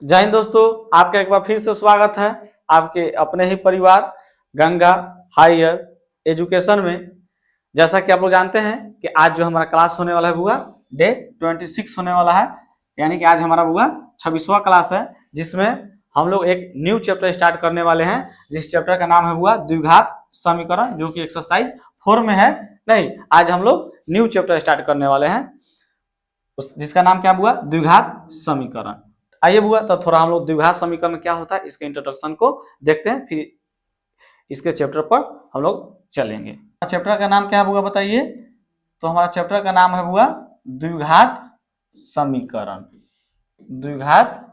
जय हिंद दोस्तों, आपका एक बार फिर से स्वागत है आपके अपने ही परिवार गंगा हायर एजुकेशन में। जैसा कि आप लोग जानते हैं कि आज जो हमारा क्लास होने वाला है हुआ डे 26 होने वाला है, यानी कि आज हमारा हुआ 26वां क्लास है, जिसमें हम लोग एक न्यू चैप्टर स्टार्ट करने वाले हैं, जिस चैप्टर का नाम है हुआ द्विघात समीकरण, जो कि एक्सरसाइज 4 में है। नहीं, आज हम लोग न्यू चैप्टर स्टार्ट करने वाले हैं जिसका नाम क्या हुआ द्विघात समीकरण। आइए बुआ, तो थोड़ा हम लोग द्विघात समीकरण क्या होता है इसके इंट्रोडक्शन को देखते हैं, फिर इसके चैप्टर पर हम लोग चलेंगे। चैप्टर का नाम क्या है बुआ बताइए? तो हमारा चैप्टर का नाम है बुआ द्विघात समीकरण। द्विघात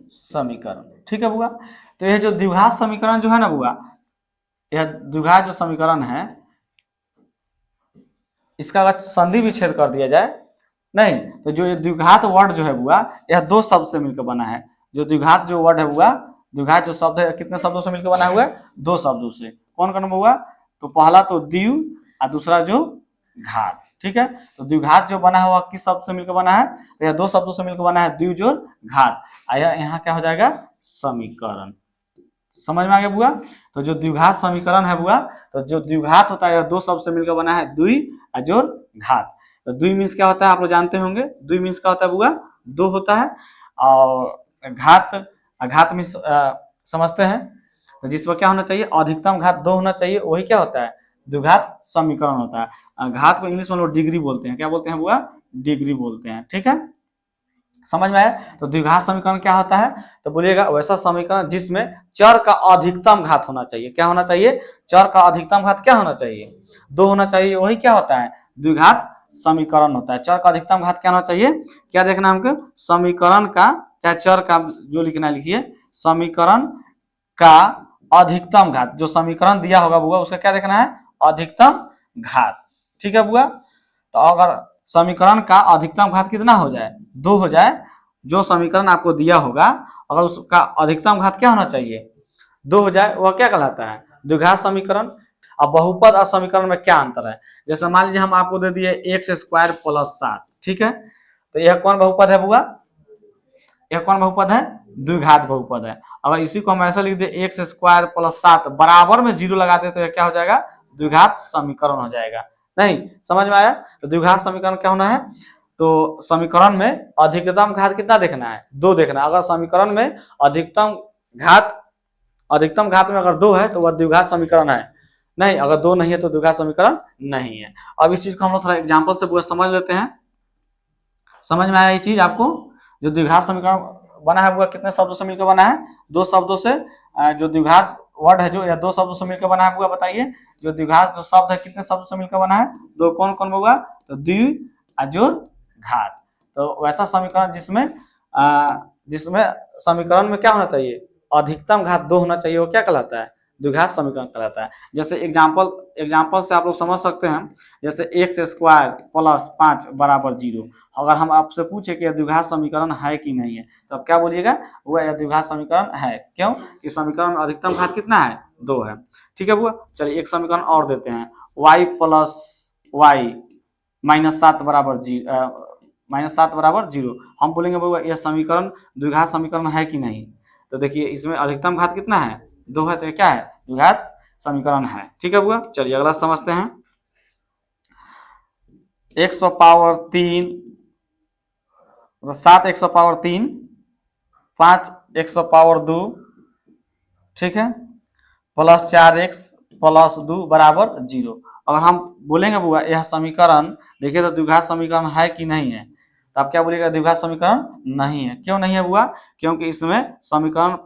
समीकरण, ठीक है बुआ। तो यह जो द्विघात समीकरण जो है ना बुआ, यह द्विघात जो समीकरण है, इसका अगर संधि विच्छेद कर दिया जाए, नहीं तो जो ये द्विघात वर्ड जो है बुआ, यह दो शब्द से मिलकर बना है। जो द्विघात जो वर्ड है बुआ, द्विघात जो शब्द है कितने शब्दों से मिलकर बना हुआ है? दो शब्दों से। कौन कौन हुआ? तो पहला तो द्विव और दूसरा जो घात, ठीक है। तो द्विघात जो बना हुआ किस शब्द से मिलकर बना है? तो यह दो शब्दों से मिलकर बना है, द्विव जो घात। यहाँ क्या हो जाएगा? समीकरण। समझ में आ गया बुआ? तो जो द्विघात समीकरण है बुआ, तो जो द्विघात होता है यह दो शब्द से मिलकर बना है, द्वि और जोड़ घात। तो द्वि मीन्स क्या होता है आप लोग जानते होंगे? द्वि मीन्स क्या होता है बुआ? दो होता है। और घात, घात मीन्स समझते हैं, तो जिस पर क्या होना चाहिए? अधिकतम घात दो होना चाहिए, वही क्या होता है? द्विघात समीकरण होता है। घात को इंग्लिश में लोग डिग्री बोलते हैं। क्या बोलते हैं बुआ? डिग्री बोलते हैं, ठीक है। समझ में आया? तो द्विघात समीकरण क्या होता है? तो बोलिएगा वैसा समीकरण जिसमें चर का अधिकतम घात होना चाहिए। क्या होना चाहिए? चर का अधिकतम घात क्या होना चाहिए? दो होना चाहिए, वही क्या होता है? द्विघात समीकरण होता है। चर का अधिकतम घात क्या होना चाहिए? क्या देखना है हमको? समीकरण का, चाहे चर का जो लिखना लिखिए, समीकरण का अधिकतम घात। जो समीकरण दिया होगा बुआ, उसका क्या देखना है? अधिकतम घात, ठीक है बुआ। तो अगर समीकरण का अधिकतम घात कितना हो जाए? दो हो जाए, जो समीकरण आपको दिया होगा अगर उसका अधिकतम घात क्या होना चाहिए? दो हो जाए, वह क्या कहलाता है? द्विघात समीकरण। अब बहुपद और समीकरण में क्या अंतर है? जैसे मान लीजिए हम आपको दे दिए एक्स स्क्वायर प्लस 7, ठीक है। तो यह कौन बहुपद है बुआ? यह कौन बहुपद है? द्विघात बहुपद है। अगर इसी को हम ऐसा लिख दे एक्स स्क्वायर प्लस 7 बराबर में जीरो लगा दे, तो यह क्या हो जाएगा? द्विघात समीकरण हो जाएगा। नहीं समझ में आया? तो द्विघात समीकरण क्या होना है? तो समीकरण में अधिकतम घात कितना देखना है? दो देखना है। अगर समीकरण में अधिकतम घात, अधिकतम घात में अगर दो है तो वह द्विघात समीकरण है। नहीं, अगर दो नहीं है तो द्विघात समीकरण नहीं है। अब इस चीज को हम लोग थोड़ा एग्जाम्पल से पूरा समझ लेते हैं। समझ में आया ये चीज आपको? जो द्विघात समीकरण बना है वो कितने शब्दों से मिलकर बना है? दो शब्दों से। जो द्विघात वर्ड है जो, या दो शब्दों से मिलकर बना है, वो बताइए। जो द्विघात जो शब्द है कितने शब्दों से मिलकर बना है? दो। कौन कौन होगा? तो द्वि और घात। तो वैसा समीकरण जिसमें जिसमें समीकरण में क्या होना चाहिए? अधिकतम घात दो होना चाहिए, वो क्या कहलाता है? द्विघात समीकरण कहलाता है। जैसे एग्जाम्पल से आप लोग समझ सकते हैं। जैसे एक्स स्क्वायर प्लस 5 बराबर 0। अगर हम आपसे पूछे कि यह द्विघात समीकरण है कि नहीं है, तो आप क्या बोलिएगा? वह यह द्विघात समीकरण है। क्यों? कि समीकरण में अधिकतम घात कितना है? दो है, ठीक है बुआ। चलिए एक समीकरण और देते हैं, y प्लस वाई माइनस 7 बराबर जीरो। हम बोलेंगे बुआ यह समीकरण द्विघात समीकरण है कि नहीं? तो देखिए इसमें अधिकतम घात कितना है? दो है, तो ये क्या है? द्विघात समीकरण है, ठीक है बुआ। चलिए अगला समझते हैं। X power 3, 7 x power 3, 5 x power 2, ठीक है, प्लस 4 एक्स प्लस 2 बराबर 0। अगर हम बोलेंगे बुआ यह समीकरण, देखिए तो द्विघात समीकरण है कि नहीं है, तो आप क्या बोलिएगा? द्विघात समीकरण नहीं है। क्यों नहीं है बुआ? क्योंकि इसमें समीकरण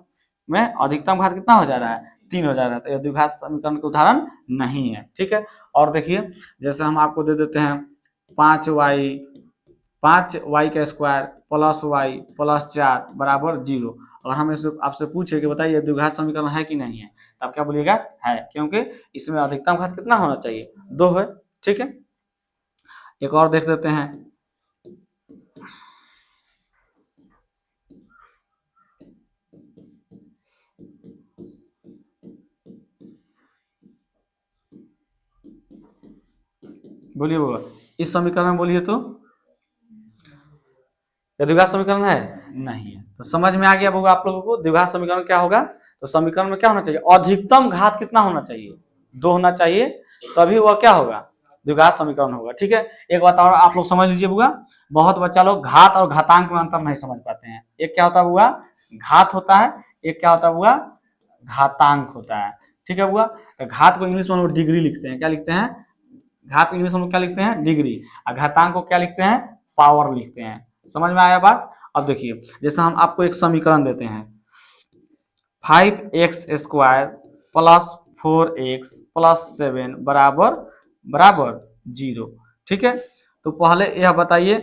में अधिकतम घात कितना हो जा रहा है? 3 हो जा रहा है, तो यह द्विघात समीकरण का उदाहरण नहीं है, ठीक है। और देखिए जैसे हम आपको दे देते हैं 5y का स्क्वायर प्लस वाई प्लस 4 बराबर 0। अगर हम इसमें आपसे पूछे कि बताइए द्विघात समीकरण है कि नहीं है, तो आप क्या बोलिएगा? है, क्योंकि इसमें अधिकतम घात कितना होना चाहिए? दो है, ठीक है। एक और देख देते हैं। बोलिए बाबा, इस समीकरण में बोलिए तो द्विघात समीकरण है? नहीं है। तो समझ में आ गया होगा आप लोगों को द्विघात समीकरण क्या होगा। तो समीकरण में क्या होना चाहिए, अधिकतम घात कितना होना चाहिए, 2 होना चाहिए, तभी वह क्या होगा, द्विघात समीकरण होगा। ठीक है, एक बात और आप लोग समझ लीजिए बुआ, बहुत बच्चा लोग घात और घातांक में अंतर नहीं समझ पाते हैं। एक क्या होता है बुआ, घात होता है, एक क्या होता है बुआ, घातांक होता है। ठीक है बुआ, तो घात को इंग्लिश में हम लोग डिग्री लिखते हैं, क्या लिखते हैं, घात को इंग्लिश में हम लोग क्या लिखते हैं, डिग्री, और घातांक को क्या लिखते हैं, पावर लिखते हैं। समझ में आया बात। अब देखिए, जैसे हम आपको एक समीकरण देते हैं, 5x² प्लस 4x प्लस 7 बराबर बराबर 0। ठीक है, तो पहले यह बताइए,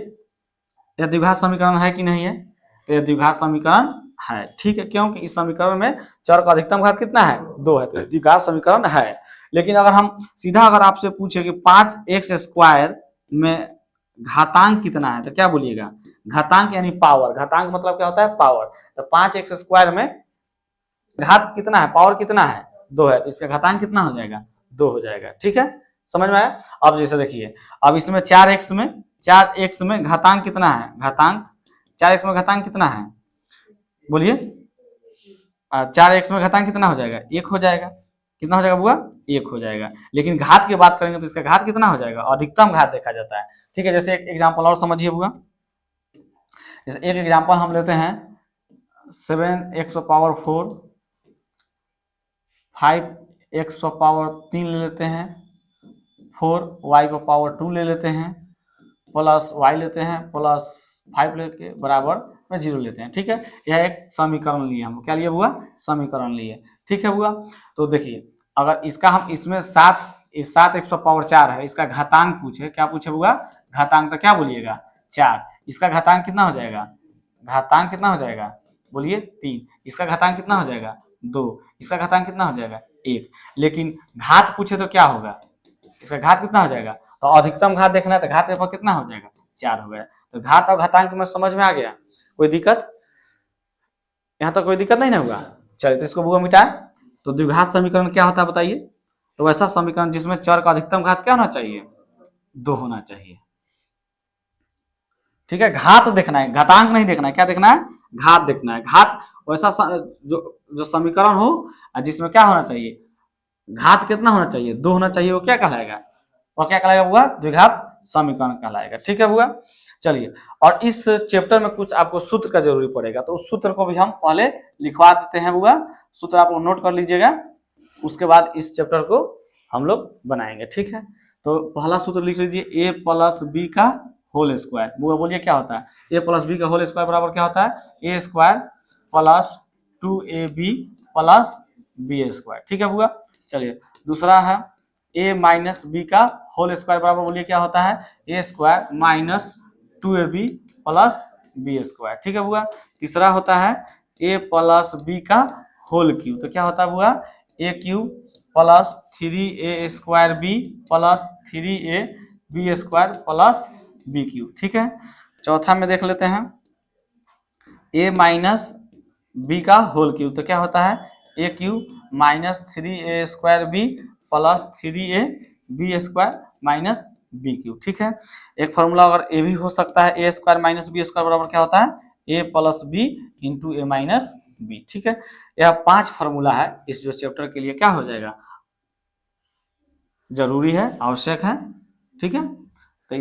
यह द्विघात समीकरण है कि नहीं है। तो यह द्विघात समीकरण है। ठीक है, क्योंकि इस समीकरण में चर का अधिकतम घात कितना है, 2 है, तो द्विघात समीकरण है। लेकिन अगर हम सीधा अगर आपसे पूछे कि 5x² में घातांक कितना है, तो क्या बोलिएगा, घातांक यानी पावर, घातांक मतलब क्या होता है, पावर। तो 5x² में घात कितना है, पावर कितना है, 2 है, तो इसका घातांक कितना हो जाएगा, 2 हो जाएगा। ठीक है, समझ में आया। अब जैसे देखिए, अब इसमें 4x में घातांक कितना है, घातांक 4x में घातांक कितना है, बोलिए, 4x में घातांक कितना हो जाएगा, 1 हो जाएगा। कितना हो जाएगा बुआ, 1 हो जाएगा। लेकिन घात की बात करेंगे तो इसका घात कितना हो जाएगा, अधिकतम घात देखा जाता है। ठीक है, जैसे एक एग्जाम्पल और समझिए बुआ, जैसे एक एग्जाम्पल हम लेते हैं, 7x⁴, 5x⁴ ले लेते हैं, 4y⁴ 2 ले लेते हैं, प्लस y लेते हैं, प्लस 5 लेके बराबर में 0 लेते हैं। ठीक है, यह एक समीकरण लिए हम, क्या लिए हुआ, समीकरण लिए। ठीक है हुआ। तो देखिए, अगर इसका हम इसमें 7x⁴ है, इसका घातांक पूछे, क्या पूछे हुआ, घातांक, तो क्या बोलिएगा, 4। इसका घातांक कितना हो जाएगा, घातांक कितना हो जाएगा, बोलिए 3। इसका घातांक कितना हो जाएगा, 2। इसका घातांक कितना हो जाएगा, 1। लेकिन घात पूछे तो क्या होगा, इसका घात कितना हो जाएगा, तो अधिकतम घात देखना है, तो घात पेपर कितना हो जाएगा, 4 हो गया। तो घात और घातांक में समझ में आ गया, कोई दिक्कत, यहाँ तक कोई दिक्कत नहीं ना हुआ। चलिए, तो इसको बुआ मिटाए। तो द्विघात समीकरण क्या होता है बताइए। तो वैसा समीकरण जिसमें चर का अधिकतम घात क्या होना चाहिए, 2 होना चाहिए। ठीक है, घात देखना है, घातांक नहीं देखना है, क्या देखना है, घात देखना है। घात वैसा जो समीकरण हो जिसमें क्या होना चाहिए, घात कितना होना चाहिए, 2 होना चाहिए, वो क्या कहलाएगा, वो क्या कहलाएगा बुआ, द्विघात समीकरण कहलाएगा। ठीक है बुआ। चलिए, और इस चैप्टर में कुछ आपको सूत्र का जरूरी पड़ेगा, तो उस सूत्र को भी हम पहले लिखवा देते हैं बुआ। सूत्र आप लोग नोट कर लीजिएगा, उसके बाद इस चैप्टर को हम लोग बनाएंगे। ठीक है, तो पहला सूत्र लिख लीजिए, ए प्लस बी का होल स्क्वायर। बुआ बोलिए क्या होता है, ए प्लस बी का होल स्क्वायर बराबर क्या होता है, A square plus 2ab plus B square. ठीक है बुआ। चलिए, दूसरा है ए माइनस बी का होल स्क्वायर बराबर, बोलिए क्या होता है, A square minus 2ab plus B square. ठीक है बुआ। तीसरा होता है ए प्लस बी का होल क्यूब, तो क्या होता है बुआ, A cube plus 3a² B plus 3a B square plus B cube. ठीक है। चौथा में देख लेते हैं, ए माइनस बी का होल क्यूब, तो क्या होता है, A cube minus 3a² B plus 3a B square minus B cube. ठीक है। एक फॉर्मूला अगर ए भी हो सकता है, A square minus B square बराबर क्या होता है, A plus B into A minus B. ठीक है, यह 5 फॉर्मूला है, इस जो चैप्टर के लिए क्या हो जाएगा, जरूरी है, आवश्यक है। ठीक है, तो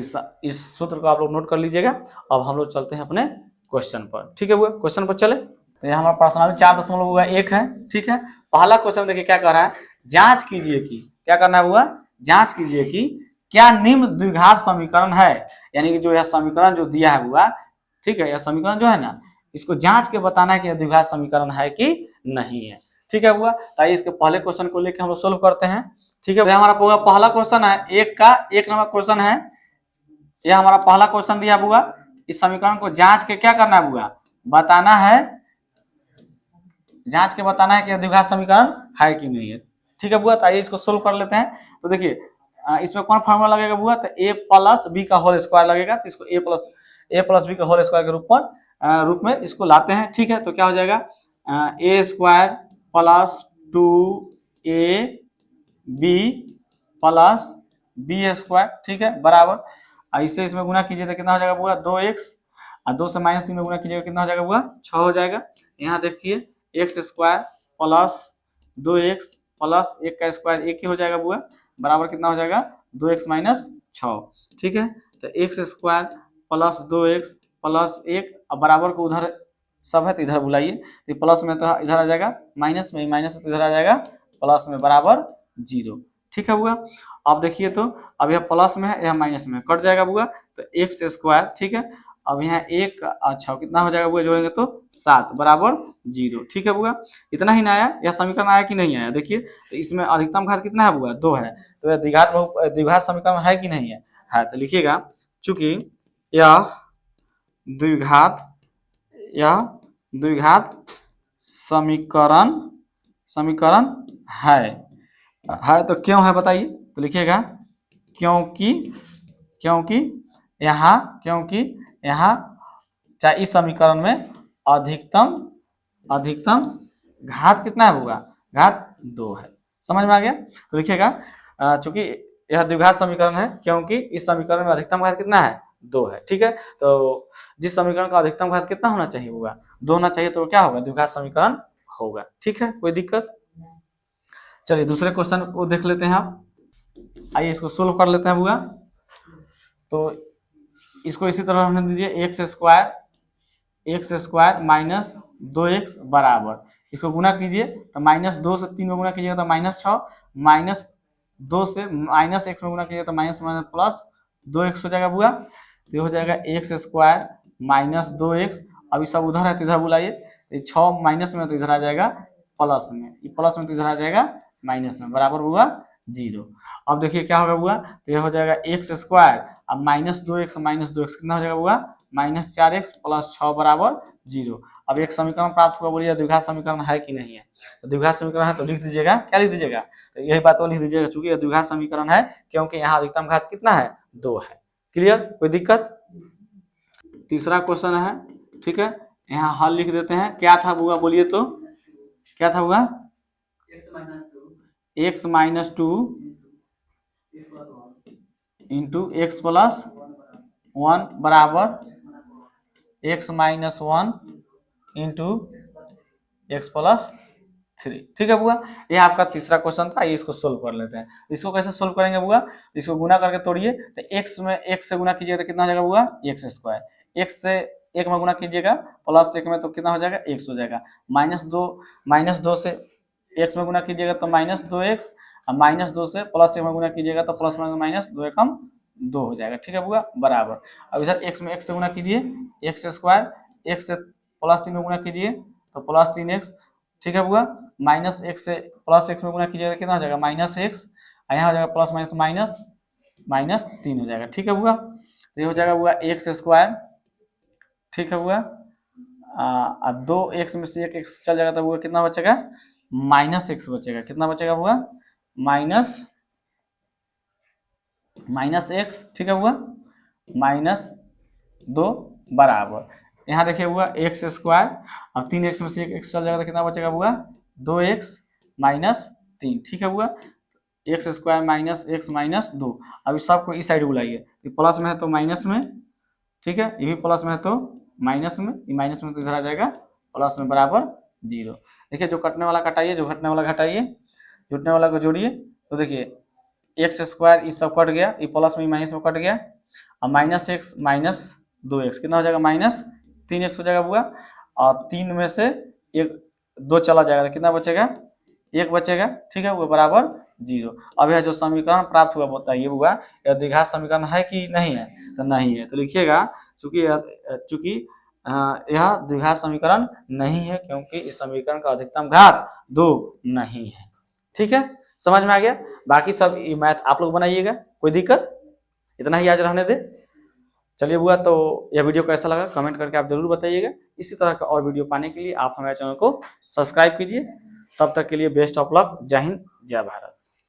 इस सूत्र को आप लोग नोट कर लीजिएगा। अब हम लोग चलते हैं अपने क्वेश्चन पर। ठीक है वो क्वेश्चन पर चले। तो यहाँ हमारा प्रश्नावली 4.1 है। ठीक है, पहला क्वेश्चन देखिए क्या कह रहा है, जांच कीजिए कि, क्या करना है हुआ, जांच कीजिए कि क्या निम्न द्विघात समीकरण है, यानी कि जो यह समीकरण जो दिया है हुआ, ठीक है, यह समीकरण जो है ना, इसको जांच के बताना है कि यह द्विघात समीकरण है कि नहीं है। ठीक है हुआ। तो इसके पहले क्वेश्चन को लेकर हम लोग सोल्व करते हैं। ठीक है, हमारा पहला क्वेश्चन है, एक नंबर क्वेश्चन है, यह हमारा पहला क्वेश्चन दिया बुआ। इस समीकरण को जांच के क्या करना है बुआ, बताना है, जांच के बताना है कि द्विघात समीकरण है कि नहीं है। ठीक है बुआ, तो आइए इसको सोल्व कर लेते हैं। तो देखिए, इसमें कौन फॉर्मूला लगेगा बुआ, तो ए प्लस बी का होल स्क्वायर लगेगा। तो इसको ए प्लस बी का होल स्क्वायर के रूप में इसको लाते हैं। ठीक है, तो क्या हो जाएगा, A square plus 2ab plus B square. ठीक है, बराबर, इससे इसमें गुना कीजिए तो कितना हो जाएगा बुआ, 2x और 2 से माइनस 3 में गुना कीजिएगा कितना हो जाएगा हुआ 6 हो जाएगा। यहाँ देखिए x square plus 2x plus 1 का स्क्वायर 1 ही हो जाएगा बुआ, बराबर कितना हो जाएगा 2x माइनस 6। ठीक है, तो x square plus 2x plus 1 अब बराबर को उधर सब है तो इधर बुलाइए, तो प्लस में तो इधर आ जाएगा, माइनस में माइनस तो इधर आ जाएगा प्लस में, बराबर 0। ठीक है बुआ, अब देखिए तो अब यह प्लस में है यह माइनस में कट जाएगा बुआ, तो एक्स स्क्वायर। ठीक है, अब यहाँ 1 अच्छा कितना हो जाएगा बुआ, जोड़ेंगे तो 7 बराबर 0। ठीक है बुआ, इतना ही ना आया, यह समीकरण आया कि नहीं आया देखिए, तो इसमें अधिकतम घात कितना है बुआ 2 है, तो यह द्विघात समीकरण है कि नहीं है, तो लिखिएगा चूंकि यह द्विघात समीकरण है तो क्यों है बताइए, तो लिखिएगा क्योंकि यहाँ चाहे इस समीकरण में अधिकतम घात कितना है होगा, घात 2 है। समझ में आ गया, तो लिखिएगा चूंकि यह द्विघात समीकरण है क्योंकि इस समीकरण में अधिकतम घात कितना है 2 है। ठीक है, तो जिस समीकरण का अधिकतम घात कितना होना चाहिए होगा 2 होना चाहिए, तो क्या होगा द्विघात समीकरण होगा। ठीक है, कोई दिक्कत। चलिए दूसरे क्वेश्चन को देख लेते हैं आप, आइए इसको सोल्व कर लेते हैं बुआ। तो इसको इसी तरह रहने दीजिए, एक्स स्क्वायर माइनस 2x बराबर, इसको गुना कीजिए तो माइनस 2 से 3 में गुना कीजिएगा तो माइनस 6, माइनस 2 से माइनस x में गुना कीजिएगा तो माइनस माइनस प्लस 2x हो जाएगा बुआ, तो ये हो जाएगा एक्स स्क्वायर माइनस 2x। अभी सब उधर है तो इधर बुलाइए, तो 6 माइनस में तो इधर आ जाएगा प्लस में, ये प्लस में तो इधर आ जाएगा माइनस में, बराबर हुआ 0। अब देखिए क्या होगा बुआ, तो ये हो जाएगा एक्स स्क्वायर अब माइनस 2x कितना हो जाएगा बुआ माइनस 4x प्लस 6 बराबर 0। अब एक समीकरण प्राप्त हुआ, बोलिए द्विघात समीकरण है कि नहीं है, तो द्विघात समीकरण है तो लिख दीजिएगा, क्या लिख दीजिएगा, तो यही बात वो लिख दीजिएगा चूंकि यह द्विघात समीकरण है क्योंकि यहाँ अधिकतम घात कितना है 2 है। क्लियर, कोई दिक्कत। तीसरा क्वेश्चन है, ठीक है, यहाँ हल लिख देते हैं, क्या था बुआ बोलिए तो, क्या था बुआ x minus 2 into x plus 1 बराबर x minus 1 into x plus 3। ठीक है बुआ, ये आपका तीसरा क्वेश्चन था, ये इसको सोल्व कर लेते हैं। इसको कैसे सोल्व करेंगे बुआ, इसको गुना करके तोड़िए, तो x में x से गुना कीजिएगा तो कितना हो जाएगा बुआ एक्स स्क्वायर, x से 1 में गुना कीजिएगा प्लस 1 में तो कितना हो जाएगा x हो जाएगा, माइनस 2 से x में गुना कीजिएगा तो माइनस 2x, और माइनस 2 से प्लस 1 में गुना कीजिएगा तो प्लस माइनस 2 एकम 2 हो जाएगा। ठीक है बुआ, बराबर अब इधर x में x से गुना कीजिए एक्स स्क्वायर, x से प्लस 3 में गुना कीजिए तो प्लस 3x। ठीक है बुआ, माइनस x से प्लस x में गुना कीजिएगा कितना हो जाएगा माइनस x, यहाँ हो जाएगा प्लस माइनस 3 हो जाएगा। ठीक है बुआ, तो ये हो जाएगा बुआ एक्स स्क्वायर। ठीक है बुआ, 2x में से 1 x चल जाएगा तो बुआ कितना बचेगा माइनस x बचेगा, कितना बचेगा बुआ माइनस x। ठीक है बुआ, माइनस 2 बराबर, यहाँ देखिए बुआ एक्स स्क्वायर, अब 3x में से 1 x चल जाएगा तो कितना बचेगा बुआ 2x माइनस 3। ठीक है बुआ, x square minus x minus 2, अब इस सबको इस साइड बुलाइए, ये प्लस में है तो माइनस में, ठीक है, ये भी प्लस में है तो माइनस में, ये माइनस में तो इधर आ जाएगा प्लस में, बराबर 0। देखिए जो कटने वाला कटाइए, जो घटने वाला घटाइए, जुटने वाला को जोड़िए, तो देखिए एक्स स्क्वायर ये सब कट गया, ये प्लस में माइनस में कट गया, और माइनस x माइनस 2x कितना हो जाएगा माइनस 3x हो जाएगा बुआ, और 3 में से 2 चला जाएगा तो कितना बचेगा 1 बचेगा। ठीक है, वो बराबर 0। अब यह जो समीकरण प्राप्त हुआ बताइए बुआ यह द्विघात समीकरण है कि नहीं है, तो नहीं है, तो लिखिएगा चूंकि यह द्विघात समीकरण नहीं है क्योंकि इस समीकरण का अधिकतम घात 2 नहीं है। ठीक है, समझ में आ गया। बाकी सब मैथ आप लोग बनाइएगा, कोई दिक्कत, इतना ही आज रहने दे। चलिए बुआ, तो यह वीडियो कैसा लगा कमेंट करके आप जरूर बताइएगा। इसी तरह का और वीडियो पाने के लिए आप हमारे चैनल को सब्सक्राइब कीजिए। तब तक के लिए बेस्ट ऑफ लक, जय हिंद जय भारत।